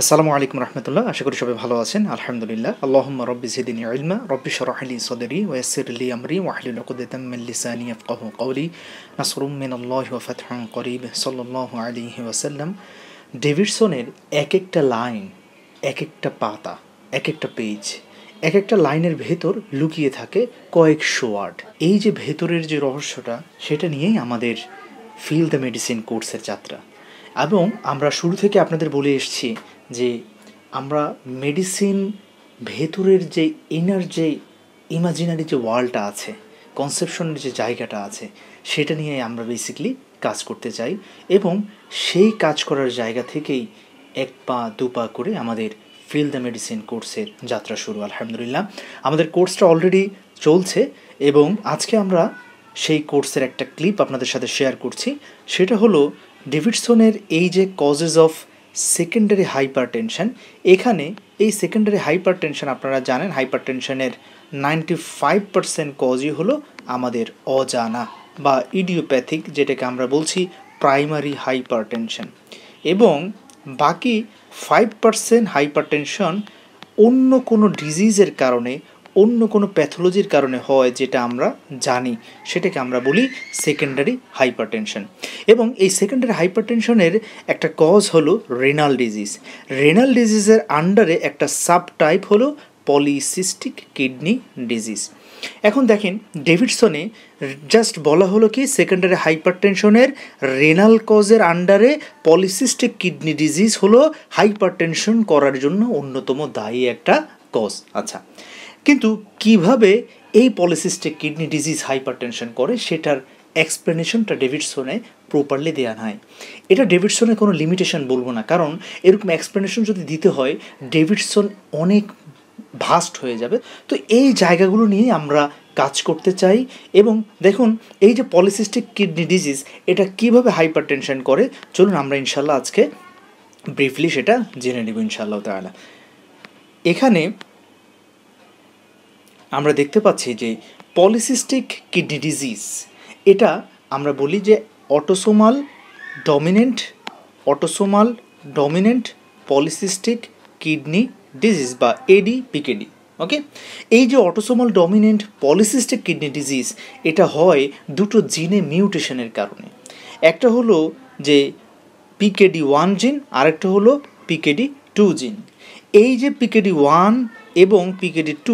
আসসালামু আলাইকুম রহমতুল্লাহ। আশা করি সবাই ভালো আছেন। আলহামদুলিল্লাহ। আল্লাহুম্মা রব্বি জিদনি ইলমা রব্বি শরহ লি সদরি ওয়া ইয়াসসির লি আমরি ওয়াহলুল উকদাতাম মিন লিসানি ইয়াফকাহু কওলি নাসরুম মিনাল্লাহি ওয়া ফাতহুন করিব সাল্লাল্লাহু আলাইহি ওয়াসাল্লাম। ডেভিডসনের এক একটা লাইন, এক একটা পাতা, এক একটা পেজ, এক একটা লাইনের ভেতর লুকিয়ে থাকে কয়েকশো ওয়ার্ড। এই যে ভেতরের যে রহস্যটা, সেটা নিয়েই আমাদের ফিল দ্য মেডিসিন কোর্সের যাত্রা। এবং আমরা শুরু থেকে আপনাদের বলে এসেছি যে আমরা মেডিসিন ভেতরের যে ইনার যে ইমাজিনারি যে ওয়ার্ল্ডটা আছে, কনসেপশনের যে জায়গাটা আছে, সেটা নিয়ে আমরা বেসিক্যালি কাজ করতে চাই। এবং সেই কাজ করার জায়গা থেকেই এক পা দু পা করে আমাদের ফিল দ্য মেডিসিন কোর্সের যাত্রা শুরু। আলহামদুলিল্লাহ, আমাদের কোর্সটা অলরেডি চলছে এবং আজকে আমরা সেই কোর্সের একটা ক্লিপ আপনাদের সাথে শেয়ার করছি। সেটা হলো ডেভিডসনের এই যে causes of secondary hyper tension. এখানে এই সেকেন্ডারি হাইপার টেনশন, আপনারা জানেন হাইপার টেনশনের 95% কজই হলো আমাদের অজানা বা ইডিওপ্যাথিক, যেটাকে আমরা বলছি প্রাইমারি হাইপার টেনশন। এবং বাকি 5% হাইপার টেনশন অন্য কোনো ডিজিজের কারণে, অন্য কোনো প্যাথোলজির কারণে হয়, যেটা আমরা জানি, সেটাকে আমরা বলি সেকেন্ডারি হাইপারটেনশন। এবং এই সেকেন্ডারি হাইপারটেনশনের একটা কজ হলো রেনাল ডিজিজ। রেনাল ডিজিজের আন্ডারে একটা সাব টাইপ হলো পলিসিস্টিক কিডনি ডিজিজ। এখন দেখেন, ডেভিডসনে জাস্ট বলা হলো কি সেকেন্ডারি হাইপারটেনশনের রেনাল কজের আন্ডারে পলিসিস্টিক কিডনি ডিজিজ হলো হাইপারটেনশন করার জন্য অন্যতম দায়ী একটা কজ। আচ্ছা, কিন্তু কিভাবে এই পলিসিস্টিক কিডনি ডিজিজ হাইপারটেনশন করে, সেটার এক্সপ্লেনেশনটা ডেভিডসনে প্রপারলি দেওয়া নাই। এটা ডেভিডসনের কোনো লিমিটেশন বলবো না, কারণ এরকম এক্সপ্লেনেশন যদি দিতে হয় ডেভিডসন অনেক ভাস্ট হয়ে যাবে। তো এই জায়গাগুলো নিয়ে আমরা কাজ করতে চাই। এবং দেখুন, এই যে পলিসিস্টিক কিডনি ডিজিজ, এটা কিভাবে হাইপারটেনশন করে, চলুন আমরা ইনশাল্লাহ আজকে ব্রিফলি সেটা জেনে নেব ইনশাআল্লাহ তাআলা। এখানে আমরা দেখতে পাচ্ছি যে পলিসিস্টিক কিডনি ডিজিজ, এটা আমরা বলি যে autosomal dominant polycystic kidney disease বা এডিপিকেডি। ওকে, এই যে autosomal dominant polycystic kidney disease, এটা হয় দুটো জিনে মিউটেশনের কারণে। একটা হলো যে PKD1 জিন, আরেকটা হলো PKD2 জিন। এই যে PKD1 এবং PKD2,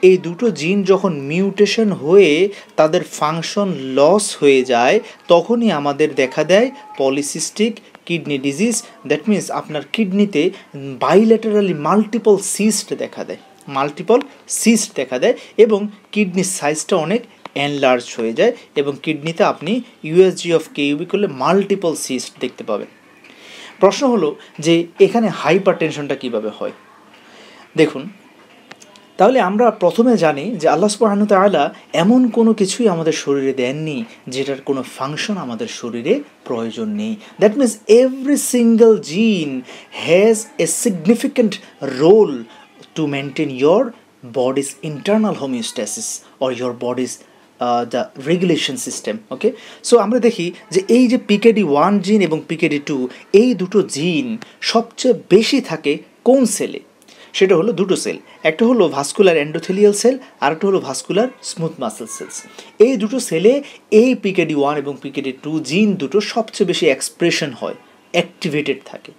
এই দুটো জিন যখন মিউটেশন হয়ে তাদের ফাংশন লস হয়ে যায়, তখনই আমাদের দেখা দেয় polycystic kidney disease. That means আপনার কিডনিতে বাইল্যাটারালি মাল্টিপল সিস্ট দেখা দেয় এবং কিডনির সাইজটা অনেক এনলার্জ হয়ে যায় এবং কিডনিতে আপনি USG অফ কিউবি করলে মাল্টিপল সিস্ট দেখতে পাবেন। প্রশ্ন হলো যে এখানে হাইপার টেনশনটা কীভাবে হয়। দেখুন, তাহলে আমরা প্রথমে জানি যে আল্লাহ সুবহানাহু ওয়া তাআলা এমন কোনো কিছুই আমাদের শরীরে দেননি যেটার কোনো ফাংশন আমাদের শরীরে প্রয়োজন নেই। That means every single gene has a significant role to maintain your body's internal homeostasis or your body's the regulation system. Okay, so আমরা দেখি যে এই যে PKD1 জিন এবং PKD2, এই দুটো জিন সবচেয়ে বেশি থাকে কোন সেলে? সেটা হলো দুটো সেল, একটা হলো ভাস্কুলার এন্ডোথেলিয়াল সেল, আর একটা হলো ভাস্কুলার স্মুথ মাসেল সেলস। এই দুটো সেলে এই PKD1 এবং PKD2 জিন দুটো সবচেয়ে বেশি এক্সপ্রেশন হয়, অ্যাক্টিভেটেড থাকে।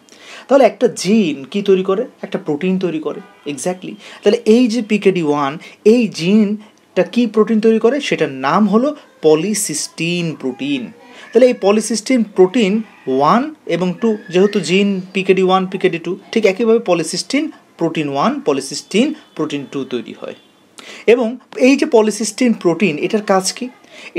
তাহলে একটা জিন কি তৈরি করে? একটা প্রোটিন তৈরি করে। এক্স্যাক্টলি, তাহলে এই যে PKD1, এই জিনটা কি প্রোটিন তৈরি করে? সেটার নাম হলো পলিসিস্টিন প্রোটিন। তাহলে এই পলিসিস্টিন প্রোটিন 1 এবং 2, যেহেতু জিন PKD1 PKD2, ঠিক একইভাবে পলিসিস্টিন প্রোটিন 1 পলিসিস্টিন প্রোটিন 2 তৈরি হয়। এবং এই যে পলিসিস্টিন প্রোটিন, এটার কাজ কি?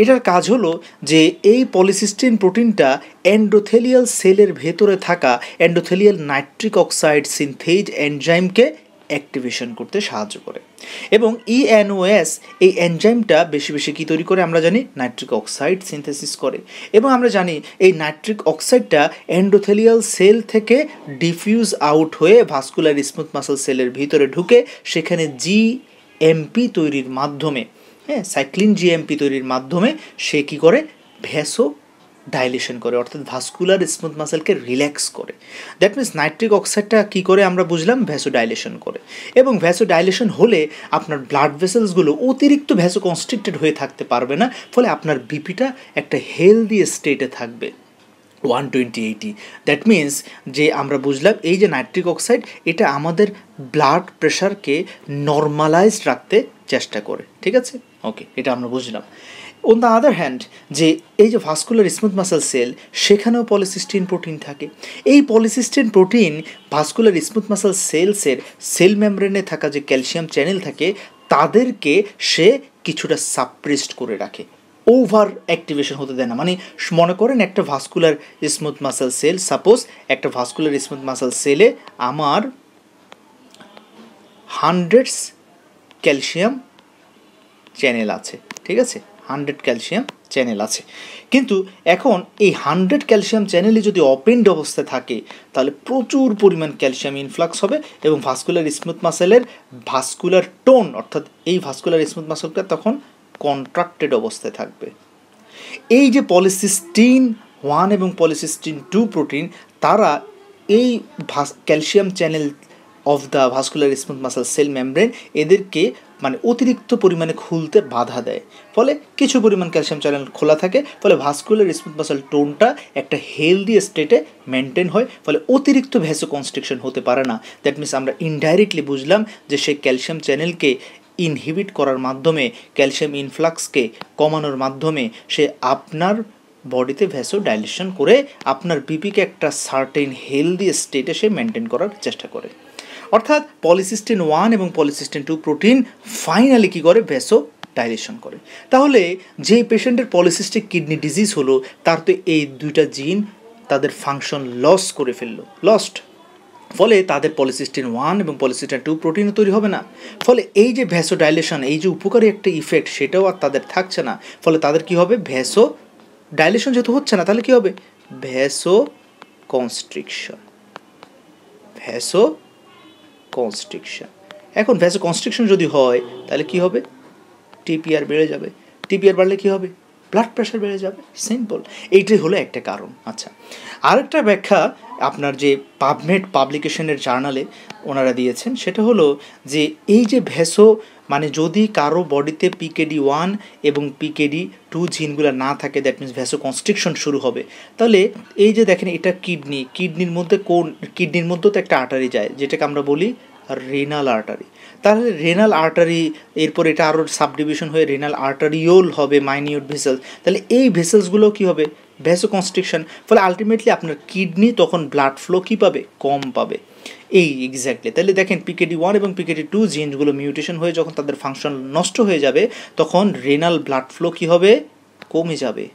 এটার কাজ হলো যে এই পলিসিস্টিন প্রোটিনটা এন্ডোথেলিয়াল সেলের ভেতরে থাকা এন্ডোথেলিয়াল নাইট্রিক অক্সাইড সিনথেজ এনজাইমকে অ্যাক্টিভেশন করতে সাহায্য করে। এবং ENOS, এই এনজাইমটা বেশি বেশি কী তৈরি করে? আমরা জানি নাইট্রিক অক্সাইড সিনথেসিস করে। এবং আমরা জানি এই নাইট্রিক অক্সাইডটা এন্ডোথেলিয়াল সেল থেকে ডিফিউজ আউট হয়ে ভাস্কুলার স্মুথ মাসল সেলের ভিতরে ঢুকে সেখানে GMP তৈরির মাধ্যমে, সাইক্লিন GMP তৈরির মাধ্যমে সে কী করে? ভ্যাসো ডাইলেশন করে, অর্থাৎ ভাস্কুলার স্মুথ মাসেলকে রিল্যাক্স করে। দ্যাট মিনস নাইট্রিক অক্সাইডটা কী করে আমরা বুঝলাম, ভ্যাসো ডাইলেশন করে। এবং ভ্যাসো ডাইলেশন হলে আপনার ব্লাড ভেসেলসগুলো অতিরিক্ত ভ্যাসো কনস্ট্রিক্টেড হয়ে থাকতে পারবে না, ফলে আপনার বিপিটা একটা হেলদি স্টেটে থাকবে 120/80। দ্যাট মিনস যে আমরা বুঝলাম এই যে নাইট্রিক অক্সাইড এটা আমাদের ব্লাড প্রেশারকে নর্মালাইজড রাখতে চেষ্টা করে, ঠিক আছে? ওকে, এটা আমরা বুঝলাম। অন দ্য আদার হ্যান্ড, যে এই যে ভাস্কুলার স্মুথ মাসেল সেল, সেখানেও পলিসিস্টিন প্রোটিন থাকে। এই polycystin protein vascular smooth muscle সেলসের সেল মেমব্রেনে থাকা যে ক্যালসিয়াম চ্যানেল থাকে তাদেরকে সে কিছুটা সাপ্রেসড করে রাখে, ওভার অ্যাক্টিভেশন হতে দেয় না। মানে মনে করেন একটা vascular smooth muscle sell, suppose একটা ভাস্কুলার স্মুথ মাসেল সেলে আমার 100 ক্যালসিয়াম চ্যানেল আছে, ঠিক আছে? 100 ক্যালসিয়াম চ্যানেল আছে, কিন্তু এখন এই 100 ক্যালসিয়াম চ্যানেলই যদি ওপেনড অবস্থায় থাকে তাহলে প্রচুর পরিমাণ ক্যালসিয়াম ইনফ্লাক্স হবে এবং ভাস্কুলার স্মুথ মাসেলের ভাস্কুলার টোন, অর্থাৎ এই ভাস্কুলার স্মুথ মাসেলটা তখন কন্ট্রাক্টেড অবস্থায় থাকবে। এই যে পলিসিস্টিন 1 এবং পলিসিস্টিন 2 প্রোটিন, তারা এই calcium channel of the vascular smooth muscle cell membrane এদেরকে মানে অতিরিক্ত পরিমাণে খুলতে বাধা দেয়, ফলে কিছু পরিমাণ ক্যালসিয়াম চ্যানেল খোলা থাকে, ফলে ভাস্কুলার স্মুথ মাসেল টোনটা একটা হেলদি স্টেটে মেনটেন হয়, ফলে অতিরিক্ত ভ্যাসো কনস্ট্রিকশন হতে পারে না। দ্যাট মিনস আমরা ইনডাইরেক্টলি বুঝলাম যে সেই ক্যালসিয়াম চ্যানেলকে ইনহিবিট করার মাধ্যমে, ক্যালসিয়াম ইনফ্লাক্সকে কমানোর মাধ্যমে সে আপনার বডিতে ভ্যাসো ডাইলেশন করে আপনার বিপিকে একটা সার্টেন হেলদি স্টেটে সে মেনটেন করার চেষ্টা করে। অর্থাৎ পলিসিস্টিন 1 এবং পলিসিস্টিন 2 প্রোটিন ফাইনালি কী করে, ভ্যাসো ডাইলেশন করে। তাহলে যেই পেশেন্টের পলিসিস্টিক কিডনি ডিজিজ হলো তার তো এই দুইটা জিন তাদের ফাংশন লস করে ফেললো, লস্ট, ফলে তাদের পলিসিস্টিন 1 এবং পলিসিস্টিন 2 প্রোটিনও তৈরি হবে না, ফলে এই যে ভ্যাসো ডাইলেশন, এই যে উপকারী একটা ইফেক্ট সেটাও আর তাদের থাকছে না, ফলে তাদের কি হবে, ভ্যাসো ডাইলেশন যেহেতু হচ্ছে না তাহলে কি হবে, ভ্যাসো কনস্ট্রিকশন, ভ্যাসো কনস্ট্রিকশন। এখন ভ্যাসো কনস্ট্রিকশন যদি হয় তাহলে কি হবে, টিপিআর বেড়ে যাবে, টিপিআর বাড়লে কি হবে, ব্লাড প্রেশার বেড়ে যাবে, সিম্পল। এইটাই হলো একটা কারণ। আচ্ছা, আরেকটা ব্যাখ্যা আপনার যে পাবমেড পাবলিকেশনের জার্নালে ওনারা দিয়েছেন সেটা হলো যে এই যে ভ্যাসো মানে যদি কারো বডিতে PKD1 এবং PKD2 জিনগুলো না থাকে, দ্যাট মিনস ভ্যাসো কনস্ট্রিকশন শুরু হবে। তাহলে এই যে দেখেন এটা কিডনির মধ্যে কিডনির মধ্যেও তো একটা আর্টারি যায় যেটাকে আমরা বলি রেনাল আর্টারি। তাহলে রেনাল আর্টারি, এরপর এটা আরও সাবডিভিশন হয়ে রেনাল আর্টারিওল হবে, মাইনিউট ভেসেলস। তাহলে এই ভেসেলসগুলো কী হবে, ভ্যাসো কনস্ট্রিকশন, ফলে আলটিমেটলি আপনার কিডনি তখন ব্লাড ফ্লো কী পাবে, কম পাবে। এই এক্স্যাক্টলি, তাহলে দেখেন PKD1 এবং PKD2 জিনগুলো মিউটেশন হয়ে যখন তাদের ফাংশন নষ্ট হয়ে যাবে তখন রেনাল ব্লাড ফ্লো কী হবে, কমে যাবে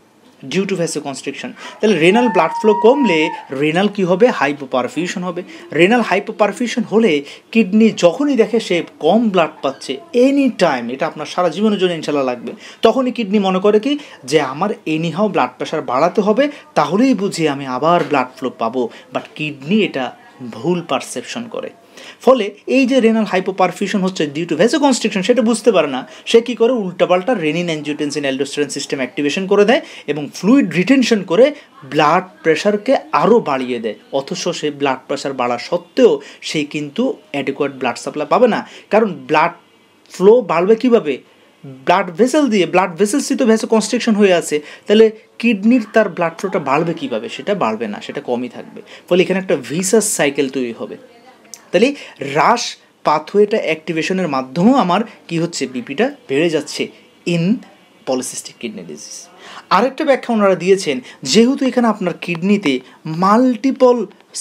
ডিউ টু ভ্যাসো কনস্ট্রিকশন। তাহলে রেনাল ব্লাড ফ্লো কমলে রেনাল কী হবে, হাইপোপারফিউশন হবে। রেনাল হাইপোপারফিউশন হলে কিডনি যখনই দেখে সে কম ব্লাড পাচ্ছে এনি টাইম, এটা আপনার সারা জীবনের জন্য ইনশাল্লাহ লাগবে, তখনই কিডনি মনে করে কি যে আমার এনিহাও ব্লাড প্রেশার বাড়াতে হবে, তাহলেই বুঝি আমি আবার ব্লাড ফ্লো পাবো। বাট কিডনি এটা ভুল পারসেপশন করে, ফলে এই যে রেনাল হাইপোপারফিউশন হচ্ছে ডিউ টু ভ্যাসো কনস্ট্রিকশন সেটা বুঝতে পারে না। সে কী করে, উল্টাপাল্টা renin, angiotensin, aldosterone system activation করে দেয় এবং ফ্লুইড রিটেনশন করে ব্লাড প্রেশারকে আরও বাড়িয়ে দেয়। অথচ সে ব্লাড প্রেশার বাড়া সত্ত্বেও সে কিন্তু অ্যাডিকুয়েট ব্লাড সাপ্লাই পাবে না, কারণ ব্লাড ফ্লো বাড়বে কীভাবে, ব্লাড ভেসেল দিয়ে, ব্লাড ভেসেলসই তো ভ্যাসো কনস্ট্রিকশন হয়ে আছে, তাহলে কিডনির তার ব্লাড ফ্লোটা বাড়বে কীভাবে, সেটা বাড়বে না, সেটা কমই থাকবে। ফলে এখানে একটা ভিসাস সাইকেল তৈরি হবে। তাহলে রাশ পাথওয়েটা অ্যাক্টিভেশনের মাধ্যমেও আমার কি হচ্ছে, বিপিটা বেড়ে যাচ্ছে ইন পলিসিস্টিক কিডনি ডিজিজ। আরেকটা ব্যাখ্যা ওনারা দিয়েছেন, যেহেতু এখানে আপনার কিডনিতে মাল্টিপল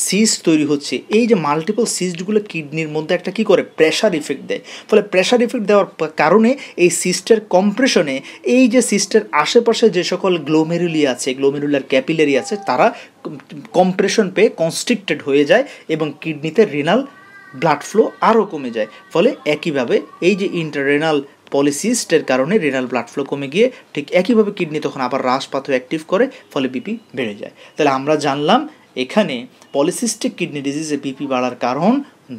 সিস্ট তৈরি হচ্ছে, এই যে মাল্টিপল সিস্টগুলো কিডনির মধ্যে একটা কী করে, প্রেশার ইফেক্ট দেয়, ফলে প্রেশার ইফেক্ট দেওয়ার কারণে এই সিস্টের কম্প্রেশনে এই যে সিস্টের আশেপাশে যে সকল গ্লোমেরুলি আছে, গ্লোমেরুলার ক্যাপিলারি আছে, তারা কম্প্রেশন পেয়ে কনস্ট্রিক্টেড হয়ে যায় এবং কিডনিতে রেনাল ব্লাড ফ্লো আরও কমে যায়। ফলে একইভাবে এই যে ইন্টাররেনাল পলিসিস্টের কারণে রেনাল ব্লাড ফ্লো কমে গিয়ে ঠিক একইভাবে কিডনি তখন আবার রাশ পাথওয়ে অ্যাক্টিভ করে, ফলে বিপি বেড়ে যায়। তাহলে আমরা জানলাম এখানে পলিসিস্টিক কিডনি ডিজিজে বিপি বাড়ার কারণ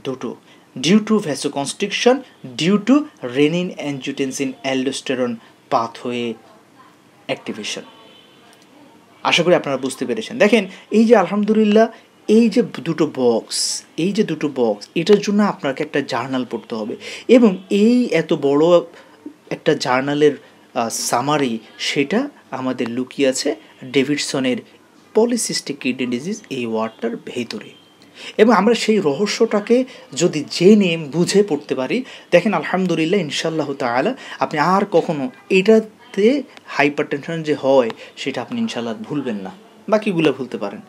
দুটো, due to vasoconstriction, due to renin, angiotensin, aldosterone pathway activation. আশা করি আপনারা বুঝতে পেরেছেন। দেখেন এই যে আলহামদুলিল্লাহ, এই যে দুটো বক্স এটার জন্য আপনাকে একটা জার্নাল পড়তে হবে, এবং এই এত বড় একটা জার্নালের সামারি সেটা আমাদের লুকিয়ে আছে ডেভিডসনের পলিসিস্টিক কিডনি ডিজিজ এই ওয়ার্ডটার ভেতরে। এবং আমরা সেই রহস্যটাকে যদি জেনে বুঝে পড়তে পারি, দেখেন আলহামদুলিল্লাহ ইনশাআল্লাহ তাআলা আপনি আর কখনো এটাতে হাইপার টেনশন যে হয় সেটা আপনি ইনশাআল্লাহ ভুলবেন না, বাকিগুলো ভুলতে পারেন।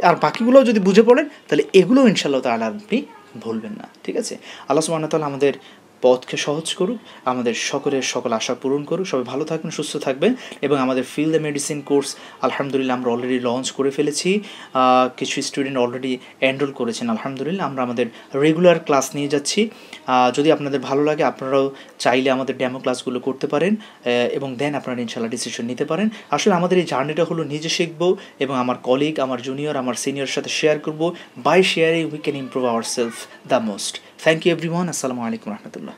আর বাকিগুলোও যদি বুঝে পড়েন তাহলে এগুলোও ইনশাআল্লাহ তাআলা আপনি ভুলবেন না। ঠিক আছে? আল্লাহ সুবহানাহু ওয়া তাআলা আমাদের পথকে সহজ করুক, আমাদের সকলের সকল আশা পূরণ করুক। সবাই ভালো থাকবেন, সুস্থ থাকবেন। এবং আমাদের ফিল দ্য মেডিসিন কোর্স আলহামদুলিল্লাহ আমরা অলরেডি লঞ্চ করে ফেলেছি। কিছু স্টুডেন্ট অলরেডি এনরোল করেছেন আলহামদুলিল্লাহ। আমরা আমাদের রেগুলার ক্লাস নিয়ে যাচ্ছি। যদি আপনাদের ভালো লাগে আপনারাও চাইলে আমাদের ডেমো ক্লাসগুলো করতে পারেন, এবং দেন আপনারা ইনশাআল্লাহ ডিসিশন নিতে পারেন। আসলে আমাদের এই জার্নিটা হলো নিজে শিখবো এবং আমার কলিগ, আমার জুনিয়র, আমার সিনিয়রের সাথে শেয়ার করবো। By sharing we can improve our self the most. Thank you everyone. আসসালামু আলাইকুম রহমতুল্লাহ।